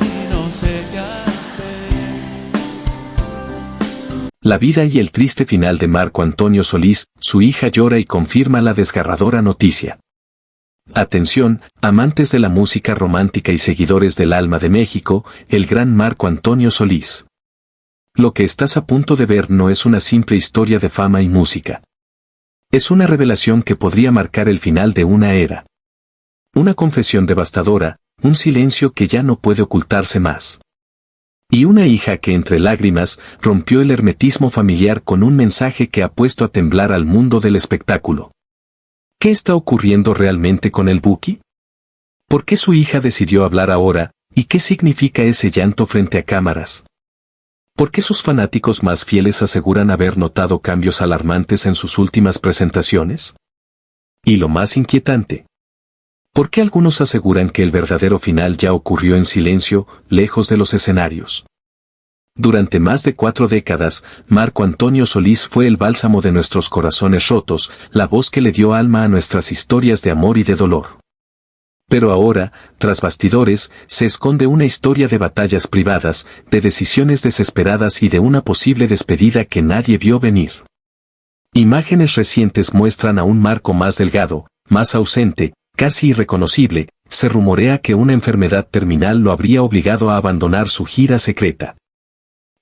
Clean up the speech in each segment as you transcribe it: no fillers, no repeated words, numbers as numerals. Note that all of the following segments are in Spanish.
y no sé qué hacer. La vida y el triste final de Marco Antonio Solís, su hija llora y confirma la desgarradora noticia. Atención, amantes de la música romántica y seguidores del alma de México, el gran Marco Antonio Solís. Lo que estás a punto de ver no es una simple historia de fama y música. Es una revelación que podría marcar el final de una era. Una confesión devastadora, un silencio que ya no puede ocultarse más. Y una hija que entre lágrimas rompió el hermetismo familiar con un mensaje que ha puesto a temblar al mundo del espectáculo. ¿Qué está ocurriendo realmente con el Buki? ¿Por qué su hija decidió hablar ahora, y qué significa ese llanto frente a cámaras? ¿Por qué sus fanáticos más fieles aseguran haber notado cambios alarmantes en sus últimas presentaciones? Y lo más inquietante, ¿por qué algunos aseguran que el verdadero final ya ocurrió en silencio, lejos de los escenarios? Durante más de 4 décadas, Marco Antonio Solís fue el bálsamo de nuestros corazones rotos, la voz que le dio alma a nuestras historias de amor y de dolor. Pero ahora, tras bastidores, se esconde una historia de batallas privadas, de decisiones desesperadas y de una posible despedida que nadie vio venir. Imágenes recientes muestran a un Marco más delgado, más ausente, casi irreconocible. Se rumorea que una enfermedad terminal lo habría obligado a abandonar su gira secreta.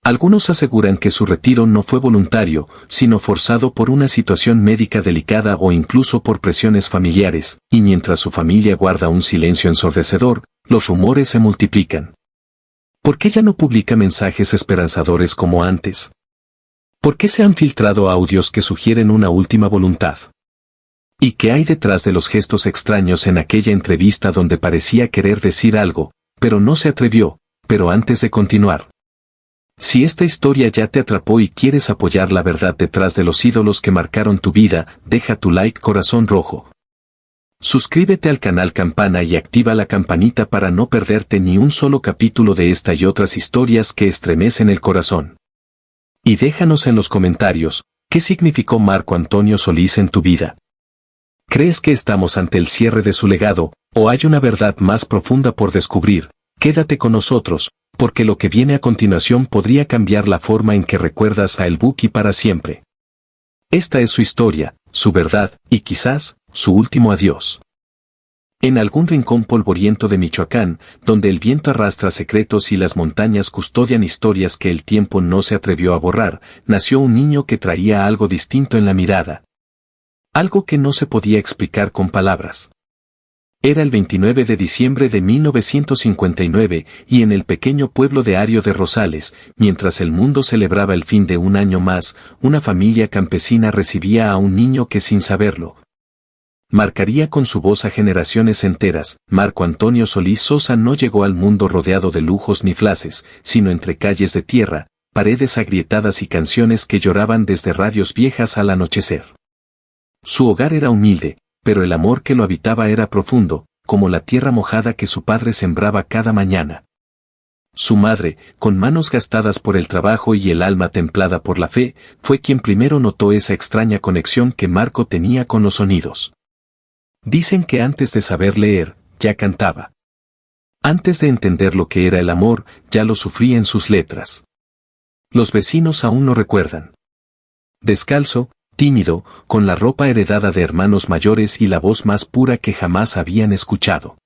Algunos aseguran que su retiro no fue voluntario, sino forzado por una situación médica delicada o incluso por presiones familiares, y mientras su familia guarda un silencio ensordecedor, los rumores se multiplican. ¿Por qué ya no publica mensajes esperanzadores como antes? ¿Por qué se han filtrado audios que sugieren una última voluntad? ¿Y qué hay detrás de los gestos extraños en aquella entrevista donde parecía querer decir algo, pero no se atrevió? Pero antes de continuar, si esta historia ya te atrapó y quieres apoyar la verdad detrás de los ídolos que marcaron tu vida, deja tu like corazón rojo. Suscríbete al canal Campana y activa la campanita para no perderte ni un solo capítulo de esta y otras historias que estremecen el corazón. Y déjanos en los comentarios, ¿qué significó Marco Antonio Solís en tu vida? ¿Crees que estamos ante el cierre de su legado, o hay una verdad más profunda por descubrir? Quédate con nosotros, porque lo que viene a continuación podría cambiar la forma en que recuerdas a El Buki para siempre. Esta es su historia, su verdad, y quizás, su último adiós. En algún rincón polvoriento de Michoacán, donde el viento arrastra secretos y las montañas custodian historias que el tiempo no se atrevió a borrar, nació un niño que traía algo distinto en la mirada. Algo que no se podía explicar con palabras. Era el 29 de diciembre de 1959 y en el pequeño pueblo de Ario de Rosales, mientras el mundo celebraba el fin de un año más, una familia campesina recibía a un niño que sin saberlo marcaría con su voz a generaciones enteras. Marco Antonio Solís Sosa no llegó al mundo rodeado de lujos ni flashes, sino entre calles de tierra, paredes agrietadas y canciones que lloraban desde radios viejas al anochecer. Su hogar era humilde, pero el amor que lo habitaba era profundo, como la tierra mojada que su padre sembraba cada mañana. Su madre, con manos gastadas por el trabajo y el alma templada por la fe, fue quien primero notó esa extraña conexión que Marco tenía con los sonidos. Dicen que antes de saber leer, ya cantaba. Antes de entender lo que era el amor, ya lo sufría en sus letras. Los vecinos aún lo recuerdan. Descalzo, tímido, con la ropa heredada de hermanos mayores y la voz más pura que jamás habían escuchado.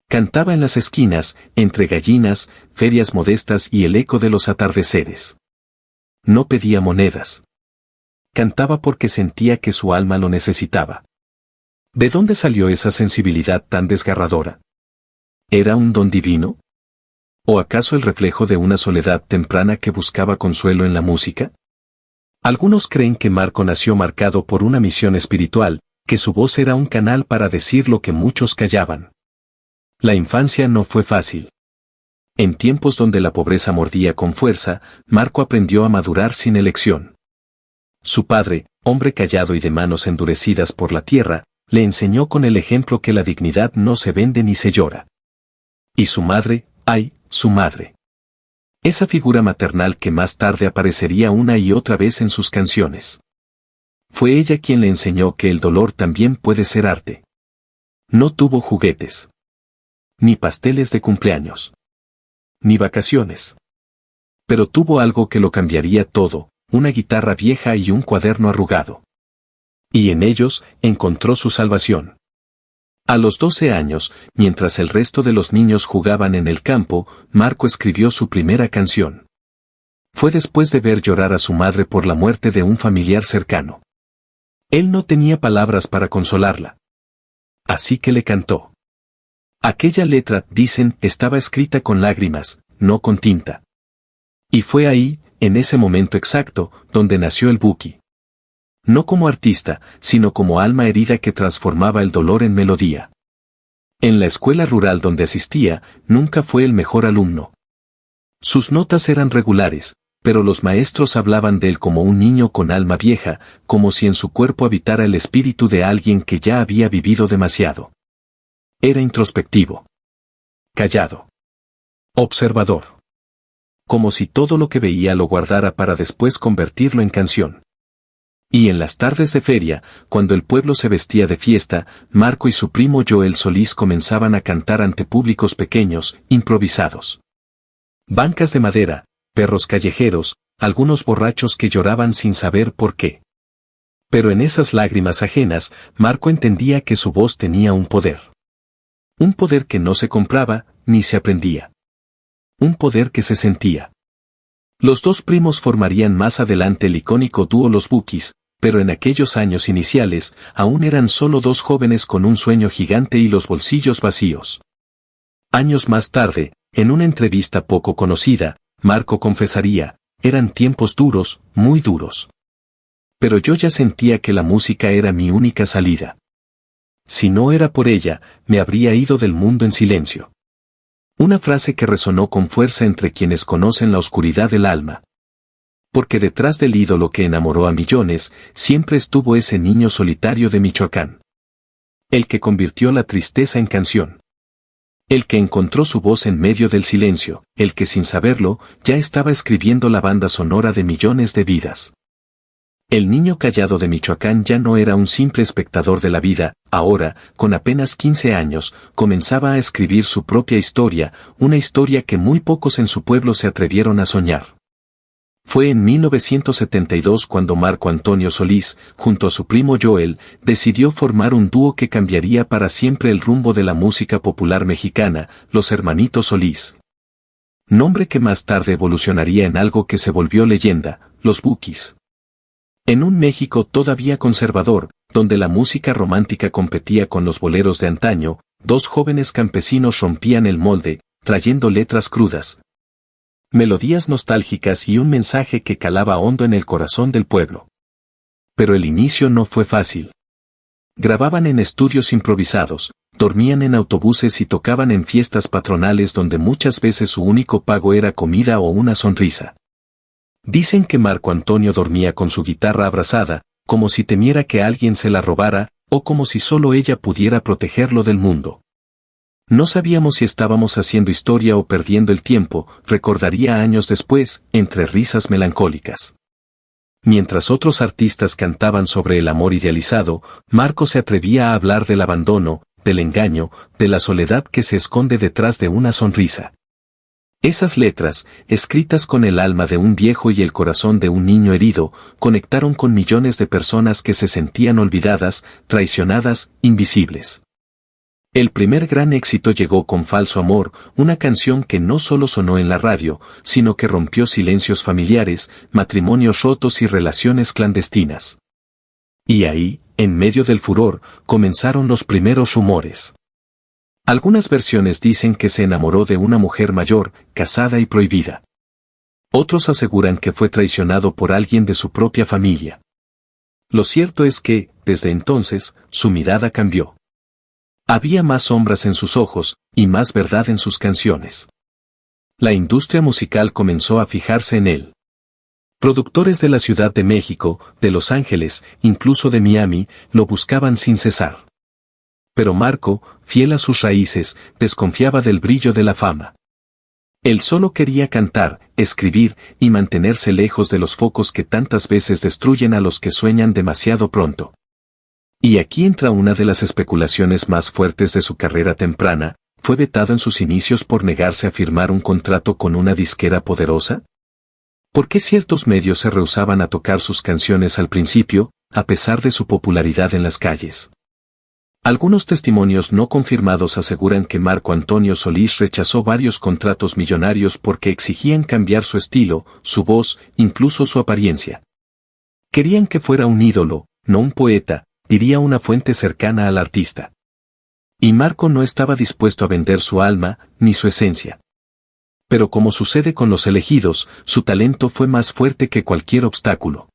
Cantaba en las esquinas, entre gallinas, ferias modestas y el eco de los atardeceres. No pedía monedas. Cantaba porque sentía que su alma lo necesitaba. ¿De dónde salió esa sensibilidad tan desgarradora? ¿Era un don divino? ¿O acaso el reflejo de una soledad temprana que buscaba consuelo en la música? Algunos creen que Marco nació marcado por una misión espiritual, que su voz era un canal para decir lo que muchos callaban. La infancia no fue fácil. En tiempos donde la pobreza mordía con fuerza, Marco aprendió a madurar sin elección. Su padre, hombre callado y de manos endurecidas por la tierra, le enseñó con el ejemplo que la dignidad no se vende ni se llora. Y su madre, ay, su madre. Esa figura maternal que más tarde aparecería una y otra vez en sus canciones. Fue ella quien le enseñó que el dolor también puede ser arte. No tuvo juguetes. ni pasteles de cumpleaños, ni vacaciones. Pero tuvo algo que lo cambiaría todo, una guitarra vieja y un cuaderno arrugado. Y en ellos encontró su salvación. A los 12 años, mientras el resto de los niños jugaban en el campo, Marco escribió su primera canción. Fue después de ver llorar a su madre por la muerte de un familiar cercano. Él no tenía palabras para consolarla. Así que le cantó. Aquella letra, dicen, estaba escrita con lágrimas, no con tinta. Y fue ahí, en ese momento exacto, donde nació el Buki. No como artista, sino como alma herida que transformaba el dolor en melodía. En la escuela rural donde asistía, nunca fue el mejor alumno. Sus notas eran regulares, pero los maestros hablaban de él como un niño con alma vieja, como si en su cuerpo habitara el espíritu de alguien que ya había vivido demasiado. Era introspectivo. Callado. Observador. Como si todo lo que veía lo guardara para después convertirlo en canción. Y en las tardes de feria, cuando el pueblo se vestía de fiesta, Marco y su primo Joel Solís comenzaban a cantar ante públicos pequeños, improvisados. Bancas de madera, perros callejeros, algunos borrachos que lloraban sin saber por qué. Pero en esas lágrimas ajenas, Marco entendía que su voz tenía un poder. Un poder que no se compraba, ni se aprendía. Un poder que se sentía. Los dos primos formarían más adelante el icónico dúo Los Bukis, pero en aquellos años iniciales, aún eran solo dos jóvenes con un sueño gigante y los bolsillos vacíos. Años más tarde, en una entrevista poco conocida, Marco confesaría, eran tiempos duros, muy duros. Pero yo ya sentía que la música era mi única salida. Si no era por ella, me habría ido del mundo en silencio. Una frase que resonó con fuerza entre quienes conocen la oscuridad del alma. Porque detrás del ídolo que enamoró a millones, siempre estuvo ese niño solitario de Michoacán. El que convirtió la tristeza en canción. El que encontró su voz en medio del silencio, el que sin saberlo, ya estaba escribiendo la banda sonora de millones de vidas. El niño callado de Michoacán ya no era un simple espectador de la vida, ahora, con apenas 15 años, comenzaba a escribir su propia historia, una historia que muy pocos en su pueblo se atrevieron a soñar. Fue en 1972 cuando Marco Antonio Solís, junto a su primo Joel, decidió formar un dúo que cambiaría para siempre el rumbo de la música popular mexicana, los Hermanitos Solís. Nombre que más tarde evolucionaría en algo que se volvió leyenda, los Bukis. En un México todavía conservador, donde la música romántica competía con los boleros de antaño, dos jóvenes campesinos rompían el molde, trayendo letras crudas, melodías nostálgicas y un mensaje que calaba hondo en el corazón del pueblo. Pero el inicio no fue fácil. Grababan en estudios improvisados, dormían en autobuses y tocaban en fiestas patronales donde muchas veces su único pago era comida o una sonrisa. Dicen que Marco Antonio dormía con su guitarra abrazada, como si temiera que alguien se la robara, o como si solo ella pudiera protegerlo del mundo. No sabíamos si estábamos haciendo historia o perdiendo el tiempo, recordaría años después, entre risas melancólicas. Mientras otros artistas cantaban sobre el amor idealizado, Marco se atrevía a hablar del abandono, del engaño, de la soledad que se esconde detrás de una sonrisa. Esas letras, escritas con el alma de un viejo y el corazón de un niño herido, conectaron con millones de personas que se sentían olvidadas, traicionadas, invisibles. El primer gran éxito llegó con Falso Amor, una canción que no solo sonó en la radio, sino que rompió silencios familiares, matrimonios rotos y relaciones clandestinas. Y ahí, en medio del furor, comenzaron los primeros rumores. Algunas versiones dicen que se enamoró de una mujer mayor, casada y prohibida. Otros aseguran que fue traicionado por alguien de su propia familia. Lo cierto es que, desde entonces, su mirada cambió. Había más sombras en sus ojos, y más verdad en sus canciones. La industria musical comenzó a fijarse en él. Productores de la Ciudad de México, de Los Ángeles, incluso de Miami, lo buscaban sin cesar. Pero Marco, fiel a sus raíces, desconfiaba del brillo de la fama. Él solo quería cantar, escribir y mantenerse lejos de los focos que tantas veces destruyen a los que sueñan demasiado pronto. Y aquí entra una de las especulaciones más fuertes de su carrera temprana. ¿Fue vetado en sus inicios por negarse a firmar un contrato con una disquera poderosa? ¿Por qué ciertos medios se rehusaban a tocar sus canciones al principio, a pesar de su popularidad en las calles? Algunos testimonios no confirmados aseguran que Marco Antonio Solís rechazó varios contratos millonarios porque exigían cambiar su estilo, su voz, incluso su apariencia. Querían que fuera un ídolo, no un poeta, diría una fuente cercana al artista. Y Marco no estaba dispuesto a vender su alma, ni su esencia. Pero como sucede con los elegidos, su talento fue más fuerte que cualquier obstáculo.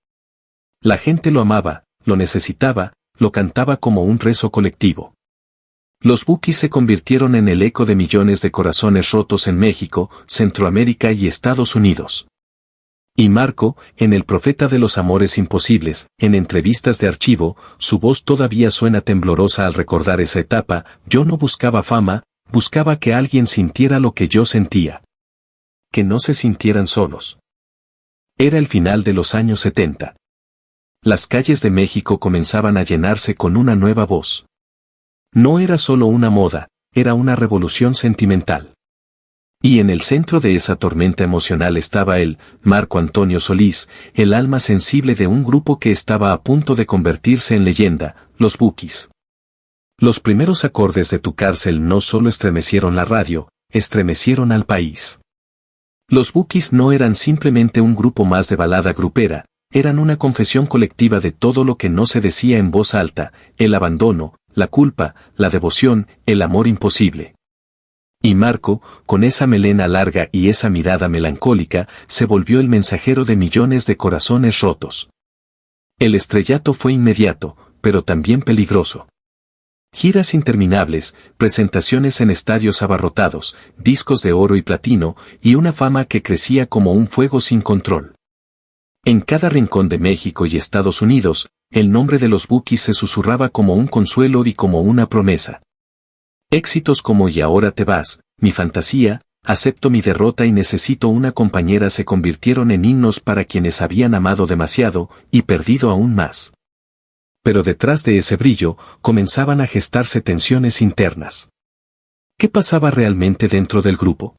La gente lo amaba, lo necesitaba, lo cantaba como un rezo colectivo. Los Bukis se convirtieron en el eco de millones de corazones rotos en México, Centroamérica y Estados Unidos. Y Marco, en El profeta de los amores imposibles, en entrevistas de archivo, su voz todavía suena temblorosa al recordar esa etapa. Yo no buscaba fama, buscaba que alguien sintiera lo que yo sentía. Que no se sintieran solos. Era el final de los años 70. Las calles de México comenzaban a llenarse con una nueva voz. No era solo una moda, era una revolución sentimental. Y en el centro de esa tormenta emocional estaba él, Marco Antonio Solís, el alma sensible de un grupo que estaba a punto de convertirse en leyenda, los Bukis. Los primeros acordes de Tu cárcel no solo estremecieron la radio, estremecieron al país. Los Bukis no eran simplemente un grupo más de balada grupera, eran una confesión colectiva de todo lo que no se decía en voz alta, el abandono, la culpa, la devoción, el amor imposible. Y Marco, con esa melena larga y esa mirada melancólica, se volvió el mensajero de millones de corazones rotos. El estrellato fue inmediato, pero también peligroso. Giras interminables, presentaciones en estadios abarrotados, discos de oro y platino, y una fama que crecía como un fuego sin control. En cada rincón de México y Estados Unidos, el nombre de los Bukis se susurraba como un consuelo y como una promesa. Éxitos como Y ahora te vas, Mi fantasía, Acepto mi derrota y Necesito una compañera se convirtieron en himnos para quienes habían amado demasiado y perdido aún más. Pero detrás de ese brillo, comenzaban a gestarse tensiones internas. ¿Qué pasaba realmente dentro del grupo?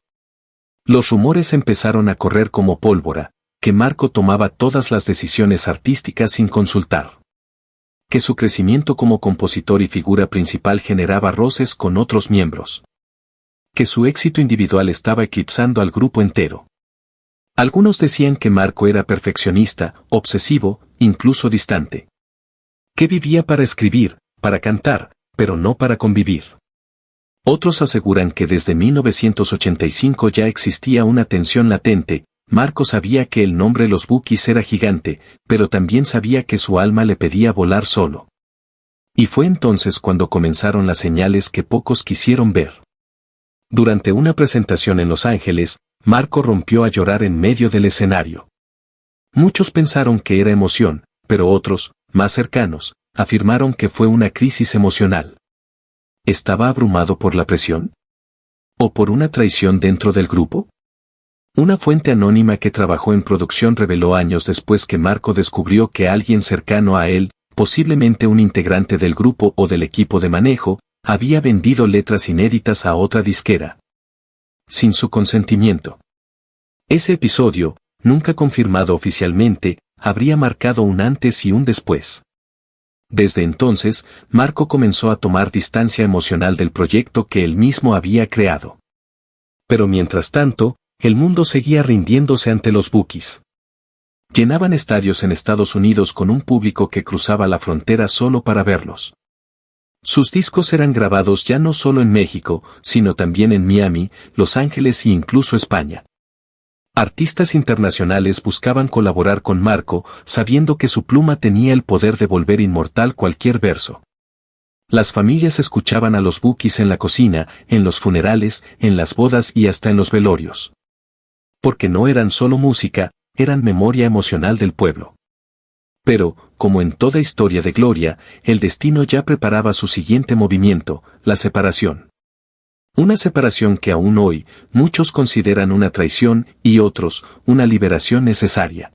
Los rumores empezaron a correr como pólvora, que Marco tomaba todas las decisiones artísticas sin consultar. Que su crecimiento como compositor y figura principal generaba roces con otros miembros. Que su éxito individual estaba eclipsando al grupo entero. Algunos decían que Marco era perfeccionista, obsesivo, incluso distante. Que vivía para escribir, para cantar, pero no para convivir. Otros aseguran que desde 1985 ya existía una tensión latente. Marco sabía que el nombre Los Bukis era gigante, pero también sabía que su alma le pedía volar solo. Y fue entonces cuando comenzaron las señales que pocos quisieron ver. Durante una presentación en Los Ángeles, Marco rompió a llorar en medio del escenario. Muchos pensaron que era emoción, pero otros, más cercanos, afirmaron que fue una crisis emocional. ¿Estaba abrumado por la presión? ¿O por una traición dentro del grupo? Una fuente anónima que trabajó en producción reveló años después que Marco descubrió que alguien cercano a él, posiblemente un integrante del grupo o del equipo de manejo, había vendido letras inéditas a otra disquera. Sin su consentimiento. Ese episodio, nunca confirmado oficialmente, habría marcado un antes y un después. Desde entonces, Marco comenzó a tomar distancia emocional del proyecto que él mismo había creado. Pero mientras tanto, el mundo seguía rindiéndose ante los Bukis. Llenaban estadios en Estados Unidos con un público que cruzaba la frontera solo para verlos. Sus discos eran grabados ya no solo en México, sino también en Miami, Los Ángeles e incluso España. Artistas internacionales buscaban colaborar con Marco, sabiendo que su pluma tenía el poder de volver inmortal cualquier verso. Las familias escuchaban a los Bukis en la cocina, en los funerales, en las bodas y hasta en los velorios. Porque no eran solo música, eran memoria emocional del pueblo. Pero, como en toda historia de gloria, el destino ya preparaba su siguiente movimiento, la separación. Una separación que aún hoy, muchos consideran una traición y otros, una liberación necesaria.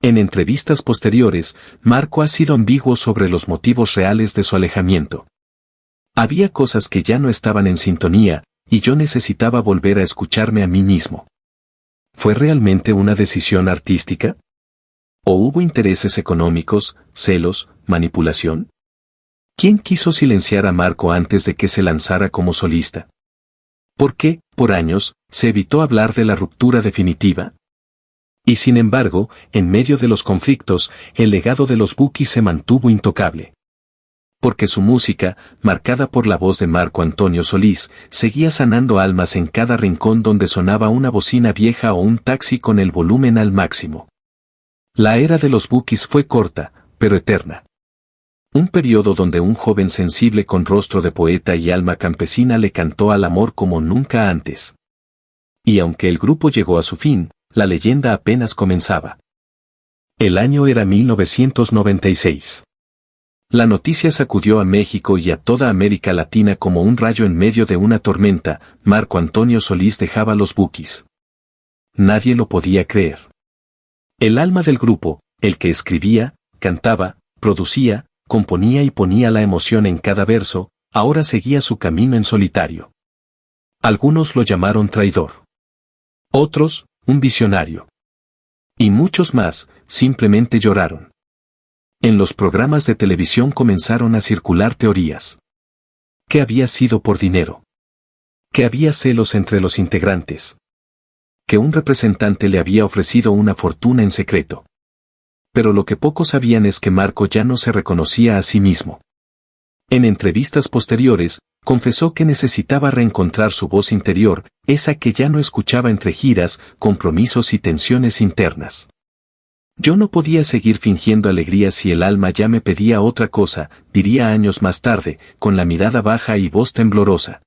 En entrevistas posteriores, Marco ha sido ambiguo sobre los motivos reales de su alejamiento. Había cosas que ya no estaban en sintonía, y yo necesitaba volver a escucharme a mí mismo. ¿Fue realmente una decisión artística? ¿O hubo intereses económicos, celos, manipulación? ¿Quién quiso silenciar a Marco antes de que se lanzara como solista? ¿Por qué, por años, se evitó hablar de la ruptura definitiva? Y sin embargo, en medio de los conflictos, el legado de los Bukis se mantuvo intocable. Porque su música, marcada por la voz de Marco Antonio Solís, seguía sanando almas en cada rincón donde sonaba una bocina vieja o un taxi con el volumen al máximo. La era de los Bukis fue corta, pero eterna. Un periodo donde un joven sensible con rostro de poeta y alma campesina le cantó al amor como nunca antes. Y aunque el grupo llegó a su fin, la leyenda apenas comenzaba. El año era 1996. La noticia sacudió a México y a toda América Latina como un rayo en medio de una tormenta. Marco Antonio Solís dejaba los Bukis. Nadie lo podía creer. El alma del grupo, el que escribía, cantaba, producía, componía y ponía la emoción en cada verso, ahora seguía su camino en solitario. Algunos lo llamaron traidor. Otros, un visionario. Y muchos más, simplemente lloraron. En los programas de televisión comenzaron a circular teorías. ¿Qué había sido por dinero? ¿Que había celos entre los integrantes? ¿Que un representante le había ofrecido una fortuna en secreto? Pero lo que pocos sabían es que Marco ya no se reconocía a sí mismo. En entrevistas posteriores, confesó que necesitaba reencontrar su voz interior, esa que ya no escuchaba entre giras, compromisos y tensiones internas. Yo no podía seguir fingiendo alegría si el alma ya me pedía otra cosa, diría años más tarde, con la mirada baja y voz temblorosa.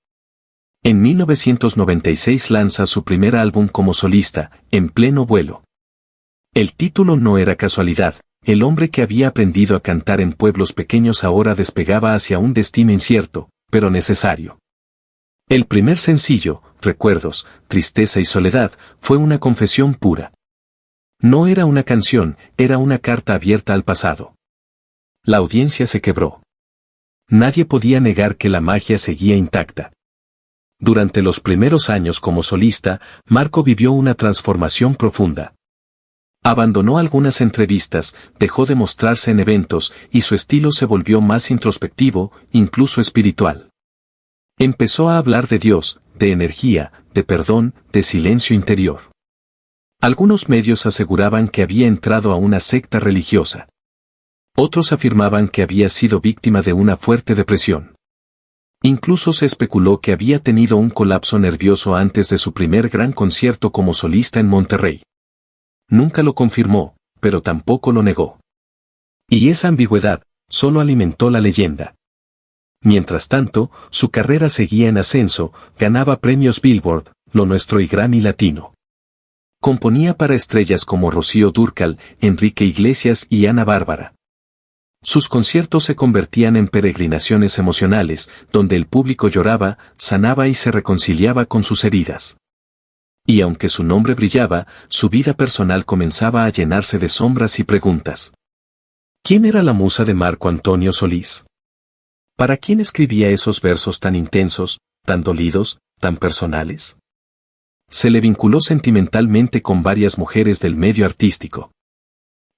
En 1996 lanza su primer álbum como solista, En pleno vuelo. El título no era casualidad, el hombre que había aprendido a cantar en pueblos pequeños ahora despegaba hacia un destino incierto, pero necesario. El primer sencillo, Recuerdos, Tristeza y Soledad, fue una confesión pura. No era una canción, era una carta abierta al pasado. La audiencia se quebró. Nadie podía negar que la magia seguía intacta. Durante los primeros años como solista, Marco vivió una transformación profunda. Abandonó algunas entrevistas, dejó de mostrarse en eventos, y su estilo se volvió más introspectivo, incluso espiritual. Empezó a hablar de Dios, de energía, de perdón, de silencio interior. Algunos medios aseguraban que había entrado a una secta religiosa. Otros afirmaban que había sido víctima de una fuerte depresión. Incluso se especuló que había tenido un colapso nervioso antes de su primer gran concierto como solista en Monterrey. Nunca lo confirmó, pero tampoco lo negó. Y esa ambigüedad solo alimentó la leyenda. Mientras tanto, su carrera seguía en ascenso, ganaba premios Billboard, Lo Nuestro y Grammy Latino. Componía para estrellas como Rocío Dúrcal, Enrique Iglesias y Ana Bárbara. Sus conciertos se convertían en peregrinaciones emocionales, donde el público lloraba, sanaba y se reconciliaba con sus heridas. Y aunque su nombre brillaba, su vida personal comenzaba a llenarse de sombras y preguntas. ¿Quién era la musa de Marco Antonio Solís? ¿Para quién escribía esos versos tan intensos, tan dolidos, tan personales? Se le vinculó sentimentalmente con varias mujeres del medio artístico.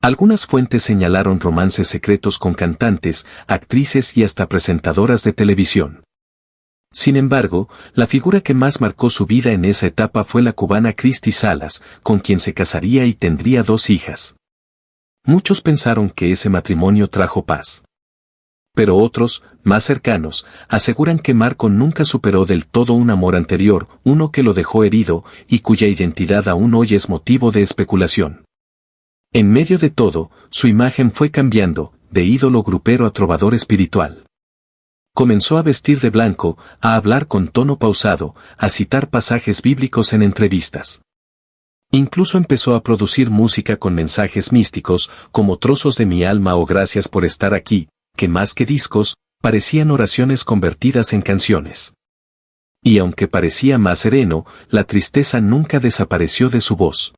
Algunas fuentes señalaron romances secretos con cantantes, actrices y hasta presentadoras de televisión. Sin embargo, la figura que más marcó su vida en esa etapa fue la cubana Cristi Salas, con quien se casaría y tendría 2 hijas. Muchos pensaron que ese matrimonio trajo paz. Pero otros, más cercanos, aseguran que Marco nunca superó del todo un amor anterior, uno que lo dejó herido y cuya identidad aún hoy es motivo de especulación. En medio de todo, su imagen fue cambiando, de ídolo grupero a trovador espiritual. Comenzó a vestir de blanco, a hablar con tono pausado, a citar pasajes bíblicos en entrevistas. Incluso empezó a producir música con mensajes místicos, como Trozos de mi alma o Gracias por estar aquí, que más que discos, parecían oraciones convertidas en canciones. Y aunque parecía más sereno, la tristeza nunca desapareció de su voz.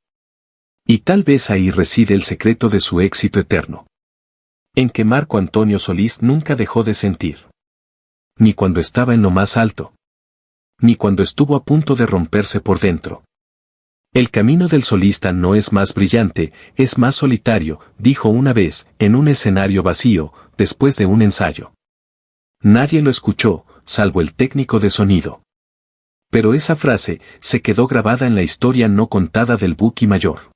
Y tal vez ahí reside el secreto de su éxito eterno. En que Marco Antonio Solís nunca dejó de sentir. Ni cuando estaba en lo más alto. Ni cuando estuvo a punto de romperse por dentro. El camino del solista no es más brillante, es más solitario, dijo una vez, en un escenario vacío, después de un ensayo. Nadie lo escuchó, salvo el técnico de sonido. Pero esa frase se quedó grabada en la historia no contada del Buki Mayor.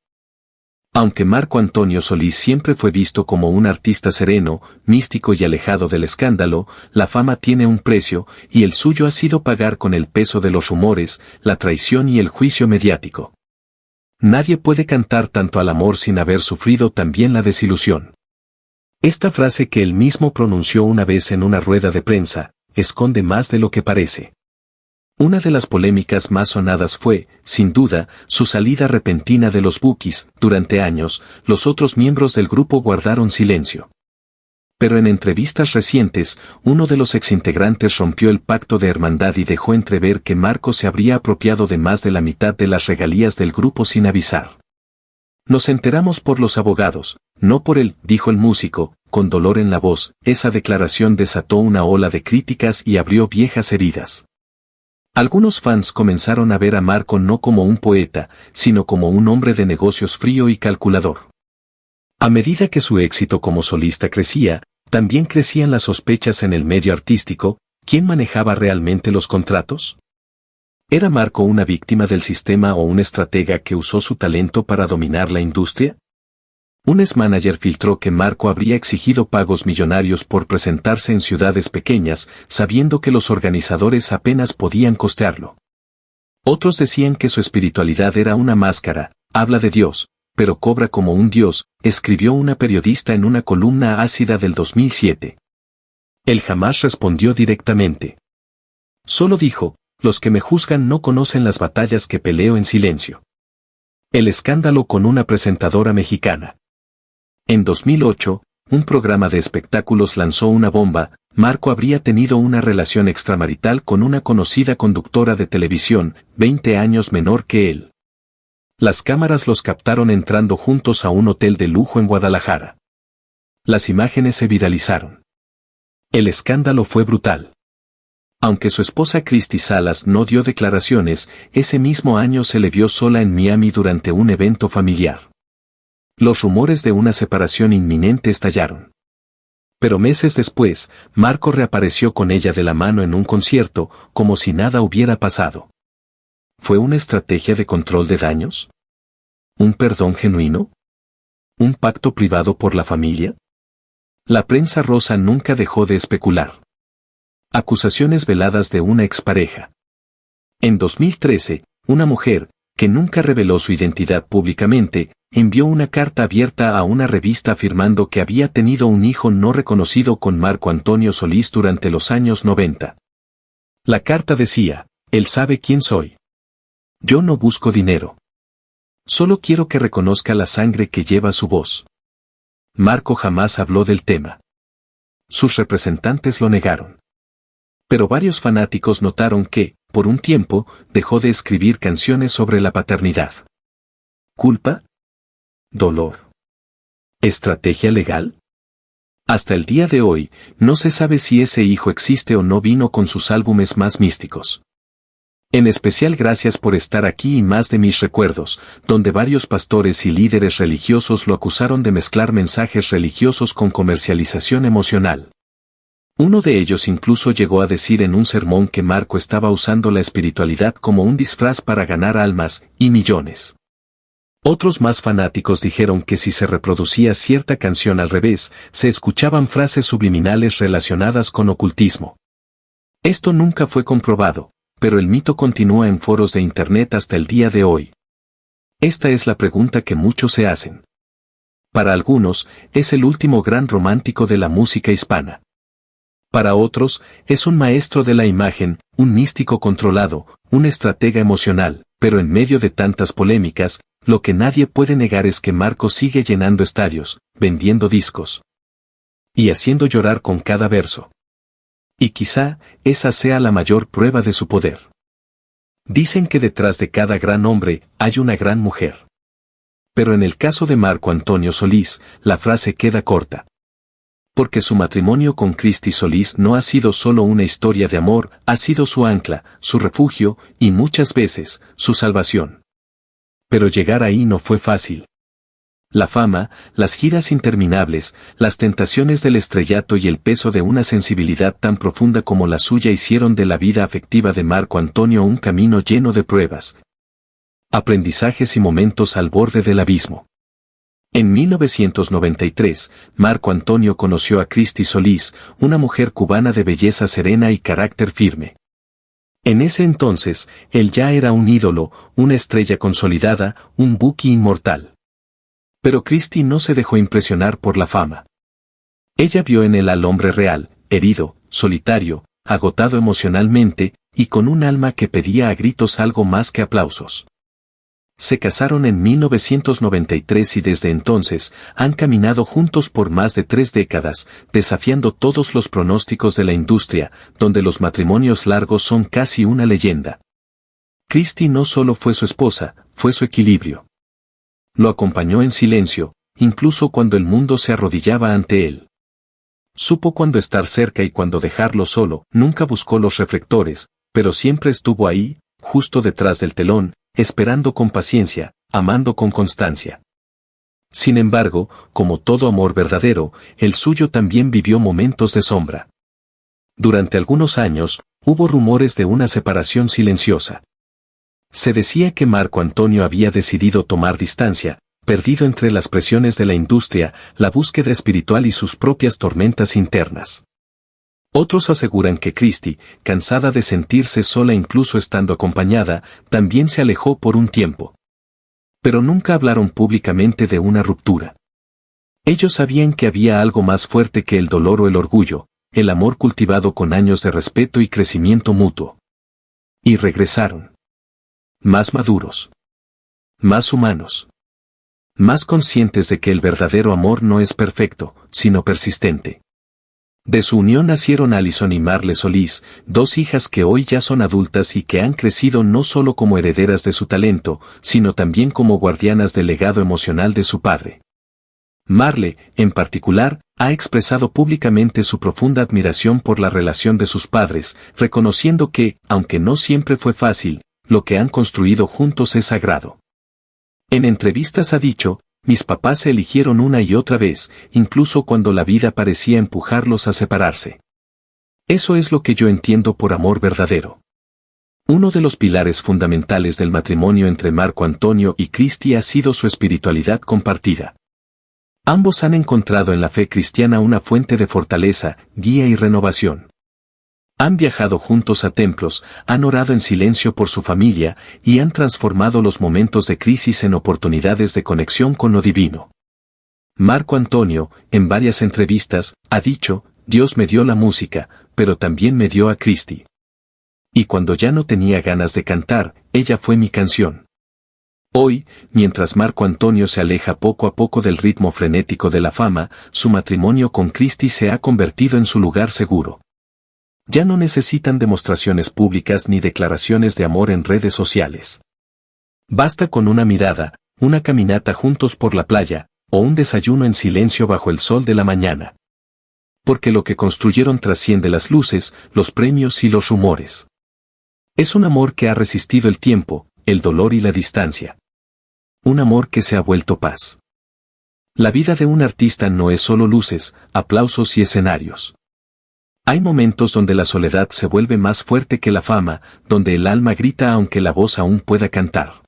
Aunque Marco Antonio Solís siempre fue visto como un artista sereno, místico y alejado del escándalo, la fama tiene un precio, y el suyo ha sido pagar con el peso de los rumores, la traición y el juicio mediático. Nadie puede cantar tanto al amor sin haber sufrido también la desilusión. Esta frase que él mismo pronunció una vez en una rueda de prensa, esconde más de lo que parece. Una de las polémicas más sonadas fue, sin duda, su salida repentina de los Bukis. Durante años, los otros miembros del grupo guardaron silencio. Pero en entrevistas recientes, uno de los exintegrantes rompió el pacto de hermandad y dejó entrever que Marco se habría apropiado de más de la mitad de las regalías del grupo sin avisar. Nos enteramos por los abogados, no por él, dijo el músico, con dolor en la voz. Esa declaración desató una ola de críticas y abrió viejas heridas. Algunos fans comenzaron a ver a Marco no como un poeta, sino como un hombre de negocios frío y calculador. A medida que su éxito como solista crecía, también crecían las sospechas en el medio artístico. ¿Quién manejaba realmente los contratos? ¿Era Marco una víctima del sistema o un estratega que usó su talento para dominar la industria? Un ex-manager filtró que Marco habría exigido pagos millonarios por presentarse en ciudades pequeñas, sabiendo que los organizadores apenas podían costearlo. Otros decían que su espiritualidad era una máscara, habla de Dios, pero cobra como un dios, escribió una periodista en una columna ácida del 2007. Él jamás respondió directamente. Solo dijo, los que me juzgan no conocen las batallas que peleo en silencio. El escándalo con una presentadora mexicana. En 2008, un programa de espectáculos lanzó una bomba. Marco habría tenido una relación extramarital con una conocida conductora de televisión, 20 años menor que él. Las cámaras los captaron entrando juntos a un hotel de lujo en Guadalajara. Las imágenes se viralizaron. El escándalo fue brutal. Aunque su esposa Christy Salas no dio declaraciones, ese mismo año se le vio sola en Miami durante un evento familiar. Los rumores de una separación inminente estallaron. Pero meses después, Marco reapareció con ella de la mano en un concierto, como si nada hubiera pasado. ¿Fue una estrategia de control de daños? ¿Un perdón genuino? ¿Un pacto privado por la familia? La prensa rosa nunca dejó de especular. Acusaciones veladas de una expareja. En 2013, una mujer, que nunca reveló su identidad públicamente, envió una carta abierta a una revista afirmando que había tenido un hijo no reconocido con Marco Antonio Solís durante los años 90. La carta decía, él sabe quién soy. Yo no busco dinero. Solo quiero que reconozca la sangre que lleva su voz. Marco jamás habló del tema. Sus representantes lo negaron. Pero varios fanáticos notaron que, por un tiempo, dejó de escribir canciones sobre la paternidad. ¿Culpa? ¿Dolor? ¿Estrategia legal? Hasta el día de hoy, no se sabe si ese hijo existe o no. Vino con sus álbumes más místicos. En especial gracias por estar aquí y más de mis recuerdos, donde varios pastores y líderes religiosos lo acusaron de mezclar mensajes religiosos con comercialización emocional. Uno de ellos incluso llegó a decir en un sermón que Marco estaba usando la espiritualidad como un disfraz para ganar almas y millones. Otros más fanáticos dijeron que si se reproducía cierta canción al revés, se escuchaban frases subliminales relacionadas con ocultismo. Esto nunca fue comprobado, pero el mito continúa en foros de internet hasta el día de hoy. Esta es la pregunta que muchos se hacen. Para algunos, es el último gran romántico de la música hispana. Para otros, es un maestro de la imagen, un místico controlado, un estratega emocional, pero en medio de tantas polémicas, lo que nadie puede negar es que Marco sigue llenando estadios, vendiendo discos y haciendo llorar con cada verso. Y quizá, esa sea la mayor prueba de su poder. Dicen que detrás de cada gran hombre, hay una gran mujer. Pero en el caso de Marco Antonio Solís, la frase queda corta. Porque su matrimonio con Cristi Solís no ha sido solo una historia de amor, ha sido su ancla, su refugio, y muchas veces, su salvación. Pero llegar ahí no fue fácil. La fama, las giras interminables, las tentaciones del estrellato y el peso de una sensibilidad tan profunda como la suya hicieron de la vida afectiva de Marco Antonio un camino lleno de pruebas, aprendizajes y momentos al borde del abismo. En 1993, Marco Antonio conoció a Cristi Solís, una mujer cubana de belleza serena y carácter firme. En ese entonces, él ya era un ídolo, una estrella consolidada, un buki inmortal. Pero Cristi no se dejó impresionar por la fama. Ella vio en él al hombre real, herido, solitario, agotado emocionalmente, y con un alma que pedía a gritos algo más que aplausos. Se casaron en 1993 y desde entonces han caminado juntos por más de 3 décadas, desafiando todos los pronósticos de la industria, donde los matrimonios largos son casi una leyenda. Cristi no solo fue su esposa, fue su equilibrio. Lo acompañó en silencio, incluso cuando el mundo se arrodillaba ante él. Supo cuándo estar cerca y cuándo dejarlo solo, nunca buscó los reflectores, pero siempre estuvo ahí, justo detrás del telón, esperando con paciencia, amando con constancia. Sin embargo, como todo amor verdadero, el suyo también vivió momentos de sombra. Durante algunos años, hubo rumores de una separación silenciosa. Se decía que Marco Antonio había decidido tomar distancia, perdido entre las presiones de la industria, la búsqueda espiritual y sus propias tormentas internas. Otros aseguran que Cristi, cansada de sentirse sola incluso estando acompañada, también se alejó por un tiempo. Pero nunca hablaron públicamente de una ruptura. Ellos sabían que había algo más fuerte que el dolor o el orgullo, el amor cultivado con años de respeto y crecimiento mutuo. Y regresaron. Más maduros. Más humanos. Más conscientes de que el verdadero amor no es perfecto, sino persistente. De su unión nacieron Alison y Marle Solís, 2 hijas que hoy ya son adultas y que han crecido no solo como herederas de su talento, sino también como guardianas del legado emocional de su padre. Marle, en particular, ha expresado públicamente su profunda admiración por la relación de sus padres, reconociendo que, aunque no siempre fue fácil, lo que han construido juntos es sagrado. En entrevistas ha dicho: mis papás se eligieron una y otra vez, incluso cuando la vida parecía empujarlos a separarse. Eso es lo que yo entiendo por amor verdadero. Uno de los pilares fundamentales del matrimonio entre Marco Antonio y Cristi ha sido su espiritualidad compartida. Ambos han encontrado en la fe cristiana una fuente de fortaleza, guía y renovación. Han viajado juntos a templos, han orado en silencio por su familia y han transformado los momentos de crisis en oportunidades de conexión con lo divino. Marco Antonio, en varias entrevistas, ha dicho: Dios me dio la música, pero también me dio a Cristi. Y cuando ya no tenía ganas de cantar, ella fue mi canción. Hoy, mientras Marco Antonio se aleja poco a poco del ritmo frenético de la fama, su matrimonio con Cristi se ha convertido en su lugar seguro. Ya no necesitan demostraciones públicas ni declaraciones de amor en redes sociales. Basta con una mirada, una caminata juntos por la playa, o un desayuno en silencio bajo el sol de la mañana. Porque lo que construyeron trasciende las luces, los premios y los rumores. Es un amor que ha resistido el tiempo, el dolor y la distancia. Un amor que se ha vuelto paz. La vida de un artista no es solo luces, aplausos y escenarios. Hay momentos donde la soledad se vuelve más fuerte que la fama, donde el alma grita aunque la voz aún pueda cantar.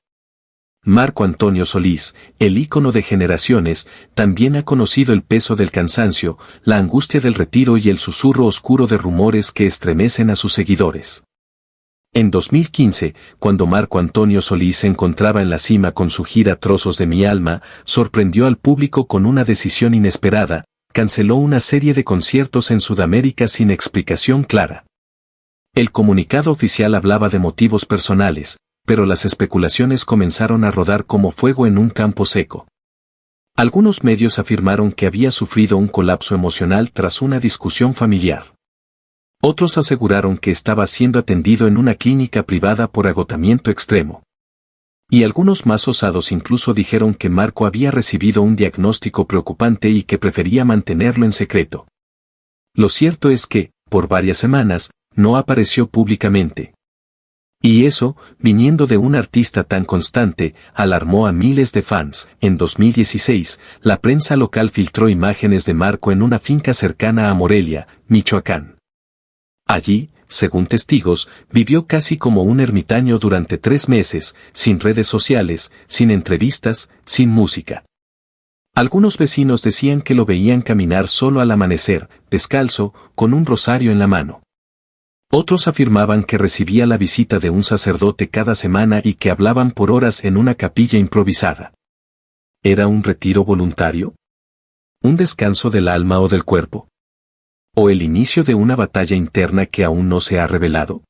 Marco Antonio Solís, el ícono de generaciones, también ha conocido el peso del cansancio, la angustia del retiro y el susurro oscuro de rumores que estremecen a sus seguidores. En 2015, cuando Marco Antonio Solís se encontraba en la cima con su gira Trozos de mi alma, sorprendió al público con una decisión inesperada: canceló una serie de conciertos en Sudamérica sin explicación clara. El comunicado oficial hablaba de motivos personales, pero las especulaciones comenzaron a rodar como fuego en un campo seco. Algunos medios afirmaron que había sufrido un colapso emocional tras una discusión familiar. Otros aseguraron que estaba siendo atendido en una clínica privada por agotamiento extremo. Y algunos más osados incluso dijeron que Marco había recibido un diagnóstico preocupante y que prefería mantenerlo en secreto. Lo cierto es que, por varias semanas, no apareció públicamente. Y eso, viniendo de un artista tan constante, alarmó a miles de fans. En 2016, la prensa local filtró imágenes de Marco en una finca cercana a Morelia, Michoacán. Allí, según testigos, vivió casi como un ermitaño durante 3 meses, sin redes sociales, sin entrevistas, sin música. Algunos vecinos decían que lo veían caminar solo al amanecer, descalzo, con un rosario en la mano. Otros afirmaban que recibía la visita de un sacerdote cada semana y que hablaban por horas en una capilla improvisada. ¿Era un retiro voluntario? ¿Un descanso del alma o del cuerpo? ¿O el inicio de una batalla interna que aún no se ha revelado?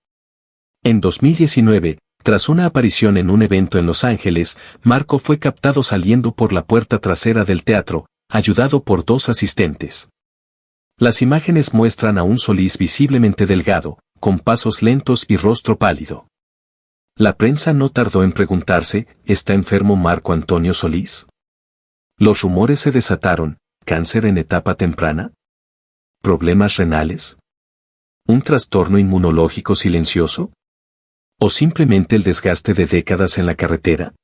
En 2019, tras una aparición en un evento en Los Ángeles, Marco fue captado saliendo por la puerta trasera del teatro, ayudado por 2 asistentes. Las imágenes muestran a un Solís visiblemente delgado, con pasos lentos y rostro pálido. La prensa no tardó en preguntarse, ¿está enfermo Marco Antonio Solís? Los rumores se desataron, ¿cáncer en etapa temprana? ¿Problemas renales? ¿Un trastorno inmunológico silencioso? ¿O simplemente el desgaste de décadas en la carretera?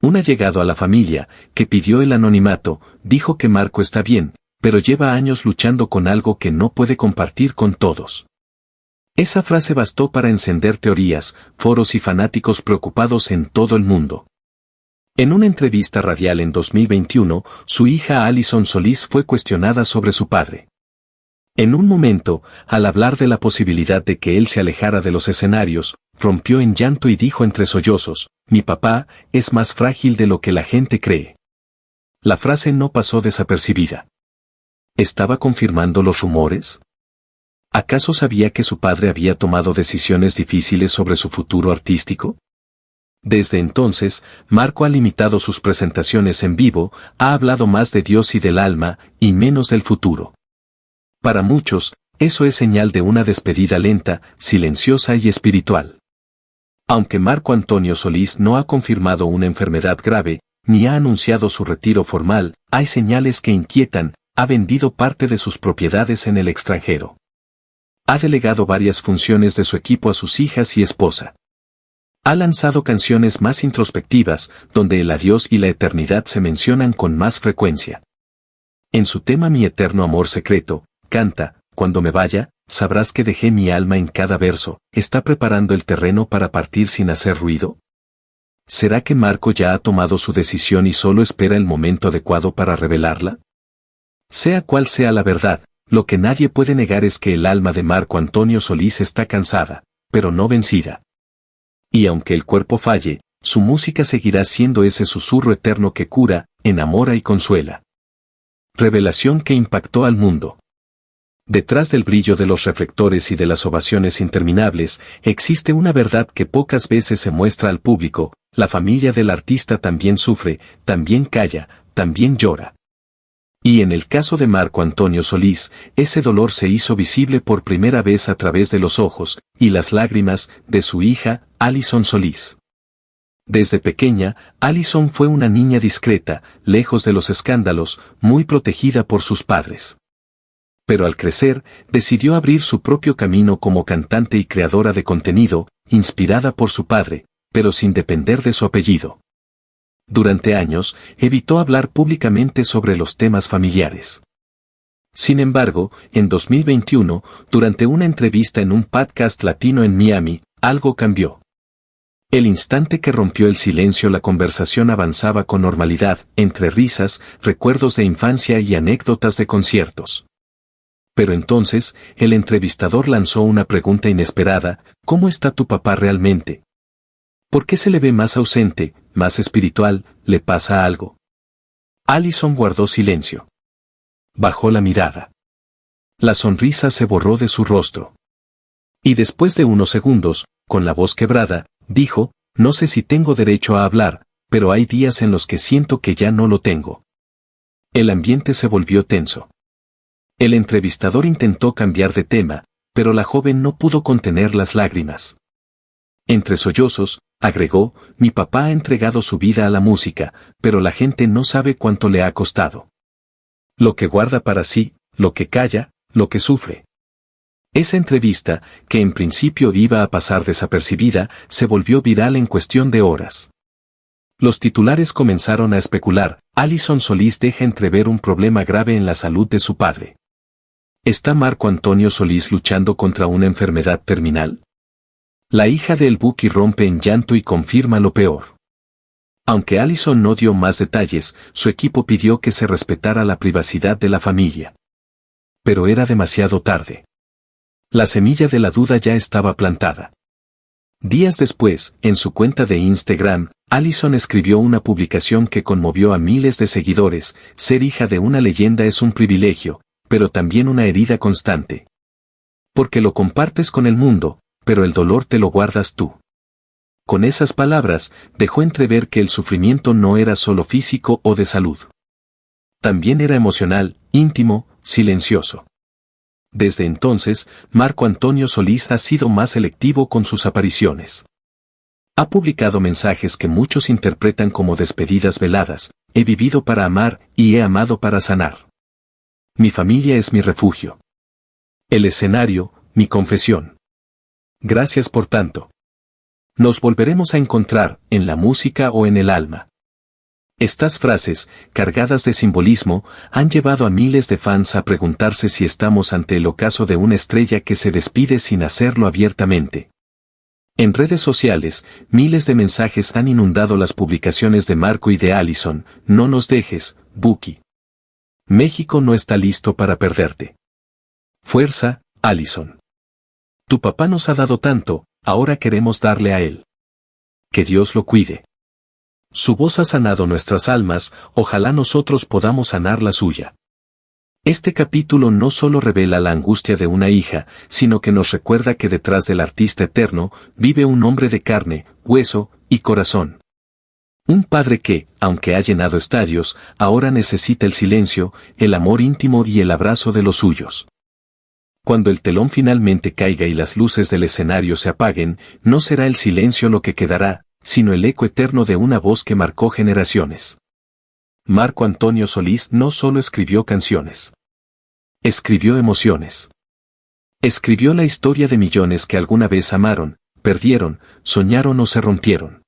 Un allegado a la familia, que pidió el anonimato, dijo que Marco está bien, pero lleva años luchando con algo que no puede compartir con todos. Esa frase bastó para encender teorías, foros y fanáticos preocupados en todo el mundo. En una entrevista radial en 2021, su hija Alison Solís fue cuestionada sobre su padre. En un momento, al hablar de la posibilidad de que él se alejara de los escenarios, rompió en llanto y dijo entre sollozos, «Mi papá es más frágil de lo que la gente cree». La frase no pasó desapercibida. ¿Estaba confirmando los rumores? ¿Acaso sabía que su padre había tomado decisiones difíciles sobre su futuro artístico? Desde entonces, Marco ha limitado sus presentaciones en vivo, ha hablado más de Dios y del alma, y menos del futuro. Para muchos, eso es señal de una despedida lenta, silenciosa y espiritual. Aunque Marco Antonio Solís no ha confirmado una enfermedad grave, ni ha anunciado su retiro formal, hay señales que inquietan, ha vendido parte de sus propiedades en el extranjero. Ha delegado varias funciones de su equipo a sus hijas y esposa. Ha lanzado canciones más introspectivas, donde el adiós y la eternidad se mencionan con más frecuencia. En su tema Mi eterno amor secreto, canta, «Cuando me vaya, sabrás que dejé mi alma en cada verso». ¿Está preparando el terreno para partir sin hacer ruido? ¿Será que Marco ya ha tomado su decisión y solo espera el momento adecuado para revelarla? Sea cual sea la verdad, lo que nadie puede negar es que el alma de Marco Antonio Solís está cansada, pero no vencida. Y aunque el cuerpo falle, su música seguirá siendo ese susurro eterno que cura, enamora y consuela. Revelación que impactó al mundo. Detrás del brillo de los reflectores y de las ovaciones interminables, existe una verdad que pocas veces se muestra al público: la familia del artista también sufre, también calla, también llora. Y en el caso de Marco Antonio Solís, ese dolor se hizo visible por primera vez a través de los ojos y las lágrimas de su hija, Alison Solís. Desde pequeña, Alison fue una niña discreta, lejos de los escándalos, muy protegida por sus padres. Pero al crecer, decidió abrir su propio camino como cantante y creadora de contenido, inspirada por su padre, pero sin depender de su apellido. Durante años, evitó hablar públicamente sobre los temas familiares. Sin embargo, en 2021, durante una entrevista en un podcast latino en Miami, algo cambió. El instante que rompió el silencio, la conversación avanzaba con normalidad, entre risas, recuerdos de infancia y anécdotas de conciertos. Pero entonces, el entrevistador lanzó una pregunta inesperada: ¿cómo está tu papá realmente? ¿Por qué se le ve más ausente, más espiritual? ¿Le pasa algo? Alison guardó silencio. Bajó la mirada. La sonrisa se borró de su rostro. Y después de unos segundos, con la voz quebrada, dijo: no sé si tengo derecho a hablar, pero hay días en los que siento que ya no lo tengo. El ambiente se volvió tenso. El entrevistador intentó cambiar de tema, pero la joven no pudo contener las lágrimas. Entre sollozos, agregó: mi papá ha entregado su vida a la música, pero la gente no sabe cuánto le ha costado. Lo que guarda para sí, lo que calla, Lo que sufre. Esa entrevista, que en principio iba a pasar desapercibida, se volvió viral en cuestión de horas. Los titulares comenzaron a especular: Alison Solís deja entrever un problema grave en la salud de su padre. ¿Está Marco Antonio Solís luchando contra una enfermedad terminal? La hija de El Buki rompe en llanto y confirma lo peor. Aunque Alison no dio más detalles, su equipo pidió que se respetara la privacidad de la familia. Pero era demasiado tarde. La semilla de la duda ya estaba plantada. Días después, en su cuenta de Instagram, Alison escribió una publicación que conmovió a miles de seguidores: ser hija de una leyenda es un privilegio, pero también una herida constante. Porque lo compartes con el mundo, pero el dolor te lo guardas tú. Con esas palabras, dejó entrever que el sufrimiento no era solo físico o de salud. También era emocional, íntimo, silencioso. Desde entonces, Marco Antonio Solís ha sido más selectivo con sus apariciones. Ha publicado mensajes que muchos interpretan como despedidas veladas: he vivido para amar y he amado para sanar. Mi familia es mi refugio. El escenario, mi confesión. Gracias por tanto. Nos volveremos a encontrar, en la música o en el alma. Estas frases, cargadas de simbolismo, han llevado a miles de fans a preguntarse si estamos ante el ocaso de una estrella que se despide sin hacerlo abiertamente. En redes sociales, miles de mensajes han inundado las publicaciones de Marco y de Alison: no nos dejes, Buki. México no está listo para perderte. Fuerza, Alison. Tu papá nos ha dado tanto, ahora queremos darle a él. Que Dios lo cuide. Su voz ha sanado nuestras almas, ojalá nosotros podamos sanar la suya. Este capítulo no solo revela la angustia de una hija, sino que nos recuerda que detrás del artista eterno, vive un hombre de carne, hueso y corazón. Un padre que, aunque ha llenado estadios, ahora necesita el silencio, el amor íntimo y el abrazo de los suyos. Cuando el telón finalmente caiga y las luces del escenario se apaguen, no será el silencio lo que quedará, sino el eco eterno de una voz que marcó generaciones. Marco Antonio Solís no solo escribió canciones. Escribió emociones. Escribió la historia de millones que alguna vez amaron, perdieron, soñaron o se rompieron.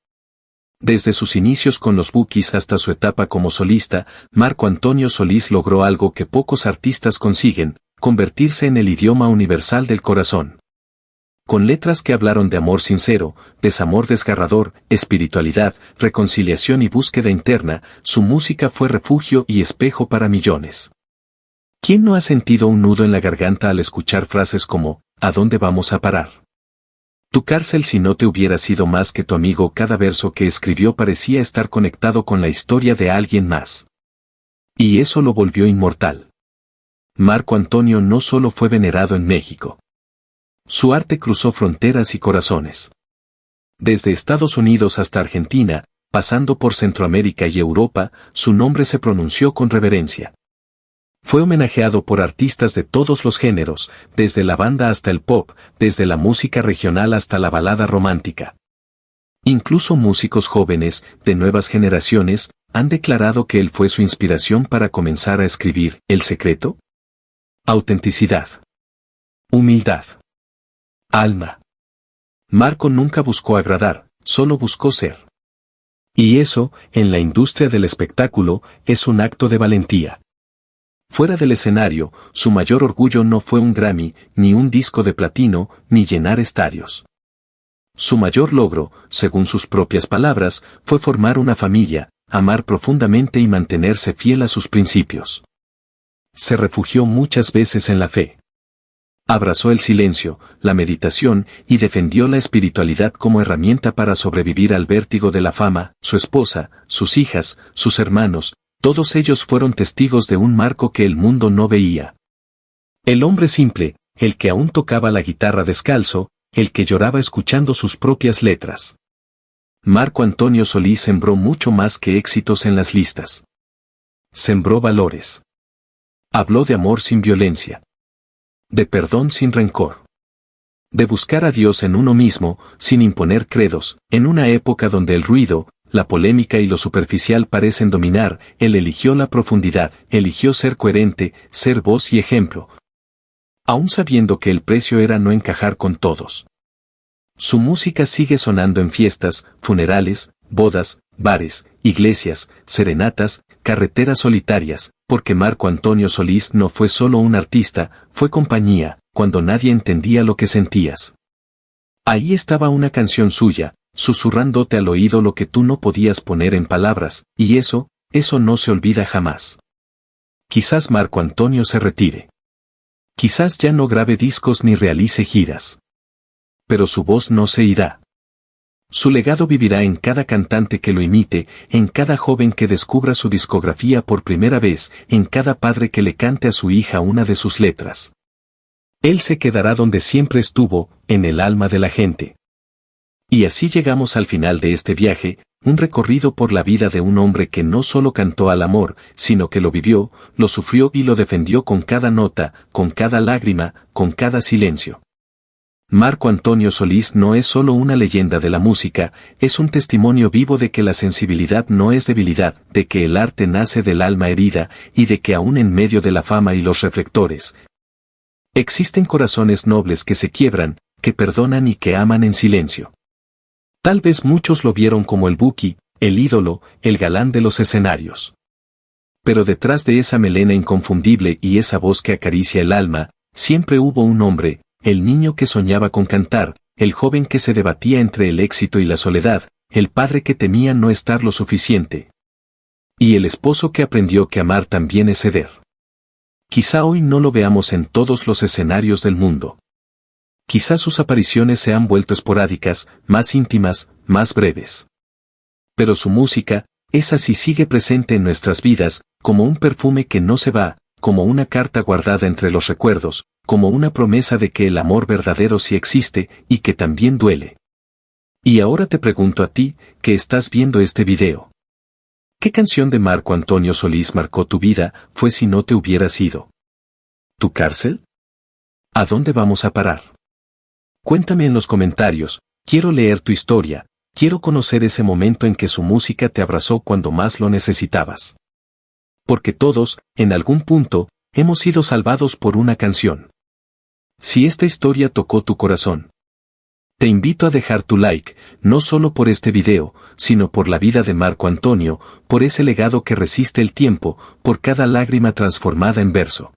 Desde sus inicios con los Bukis hasta su etapa como solista, Marco Antonio Solís logró algo que pocos artistas consiguen: convertirse en el idioma universal del corazón. Con letras que hablaron de amor sincero, desamor desgarrador, espiritualidad, reconciliación y búsqueda interna, su música fue refugio y espejo para millones. ¿Quién no ha sentido un nudo en la garganta al escuchar frases como: ¿a dónde vamos a parar? Tu cárcel si no te hubiera sido más que tu amigo. Cada verso que escribió parecía estar conectado con la historia de alguien más. Y eso lo volvió inmortal. Marco Antonio no solo fue venerado en México. Su arte cruzó fronteras y corazones. Desde Estados Unidos hasta Argentina, pasando por Centroamérica y Europa, su nombre se pronunció con reverencia. Fue homenajeado por artistas de todos los géneros, desde la banda hasta el pop, desde la música regional hasta la balada romántica. Incluso músicos jóvenes, de nuevas generaciones, han declarado que él fue su inspiración para comenzar a escribir. ¿El secreto? Autenticidad. Humildad. Alma. Marco nunca buscó agradar, solo buscó ser. Y eso, en la industria del espectáculo, es un acto de valentía. Fuera del escenario, su mayor orgullo no fue un Grammy, ni un disco de platino, ni llenar estadios. Su mayor logro, según sus propias palabras, fue formar una familia, amar profundamente y mantenerse fiel a sus principios. Se refugió muchas veces en la fe. Abrazó el silencio, la meditación y defendió la espiritualidad como herramienta para sobrevivir al vértigo de la fama. Su esposa, sus hijas, sus hermanos, todos ellos fueron testigos de un Marco que el mundo no veía. El hombre simple, el que aún tocaba la guitarra descalzo, el que lloraba escuchando sus propias letras. Marco Antonio Solís sembró mucho más que éxitos en las listas. Sembró valores. Habló de amor sin violencia. De perdón sin rencor. De buscar a Dios en uno mismo, sin imponer credos. En una época donde el ruido, la polémica y lo superficial parecen dominar, él eligió la profundidad, eligió ser coherente, ser voz y ejemplo. aún sabiendo que el precio era no encajar con todos. Su música sigue sonando en fiestas, funerales, bodas, bares, iglesias, serenatas, carreteras solitarias, porque Marco Antonio Solís no fue solo un artista, fue compañía, cuando nadie entendía lo que sentías. Ahí estaba una canción suya, susurrándote al oído lo que tú no podías poner en palabras, y eso no se olvida jamás. Quizás Marco Antonio se retire. Quizás ya no grabe discos ni realice giras. Pero su voz no se irá. Su legado vivirá en cada cantante que lo imite, en cada joven que descubra su discografía por primera vez, en cada padre que le cante a su hija una de sus letras. Él se quedará donde siempre estuvo, en el alma de la gente. Y así llegamos al final de este viaje, un recorrido por la vida de un hombre que no solo cantó al amor, sino que lo vivió, lo sufrió y lo defendió con cada nota, con cada lágrima, con cada silencio. Marco Antonio Solís no es solo una leyenda de la música, es un testimonio vivo de que la sensibilidad no es debilidad, de que el arte nace del alma herida, y de que aún en medio de la fama y los reflectores, existen corazones nobles que se quiebran, que perdonan y que aman en silencio. Tal vez muchos lo vieron como el Buki, el ídolo, el galán de los escenarios. Pero detrás de esa melena inconfundible y esa voz que acaricia el alma, siempre hubo un hombre, el niño que soñaba con cantar, el joven que se debatía entre el éxito y la soledad, el padre que temía no estar lo suficiente. Y el esposo que aprendió que amar también es ceder. Quizá hoy no lo veamos en todos los escenarios del mundo. Quizá sus apariciones se han vuelto esporádicas, más íntimas, más breves. Pero su música, esa sí sigue presente en nuestras vidas, como un perfume que no se va, como una carta guardada entre los recuerdos, como una promesa de que el amor verdadero sí existe y que también duele. Y ahora te pregunto a ti, que estás viendo este video. ¿Qué canción de Marco Antonio Solís marcó tu vida, fue si no te hubieras ido? ¿Tu cárcel? ¿A dónde vamos a parar? Cuéntame en los comentarios, quiero leer tu historia, quiero conocer ese momento en que su música te abrazó cuando más lo necesitabas. Porque todos, en algún punto, hemos sido salvados por una canción. Si esta historia tocó tu corazón, te invito a dejar tu like, no solo por este video, sino por la vida de Marco Antonio, por ese legado que resiste el tiempo, por cada lágrima transformada en verso.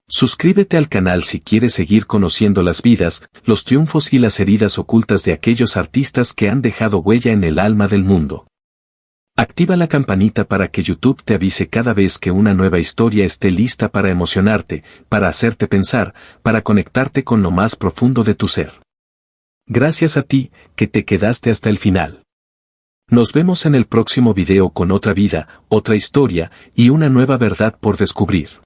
Suscríbete al canal si quieres seguir conociendo las vidas, los triunfos y las heridas ocultas de aquellos artistas que han dejado huella en el alma del mundo. Activa la campanita para que YouTube te avise cada vez que una nueva historia esté lista para emocionarte, para hacerte pensar, para conectarte con lo más profundo de tu ser. Gracias a ti, que te quedaste hasta el final. Nos vemos en el próximo video con otra vida, otra historia, y una nueva verdad por descubrir.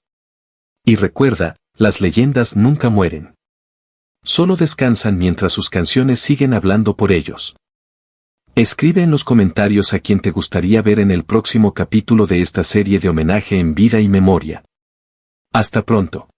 Y recuerda, las leyendas nunca mueren. Solo descansan mientras sus canciones siguen hablando por ellos. Escribe en los comentarios a quien te gustaría ver en el próximo capítulo de esta serie de homenaje en vida y memoria. Hasta pronto.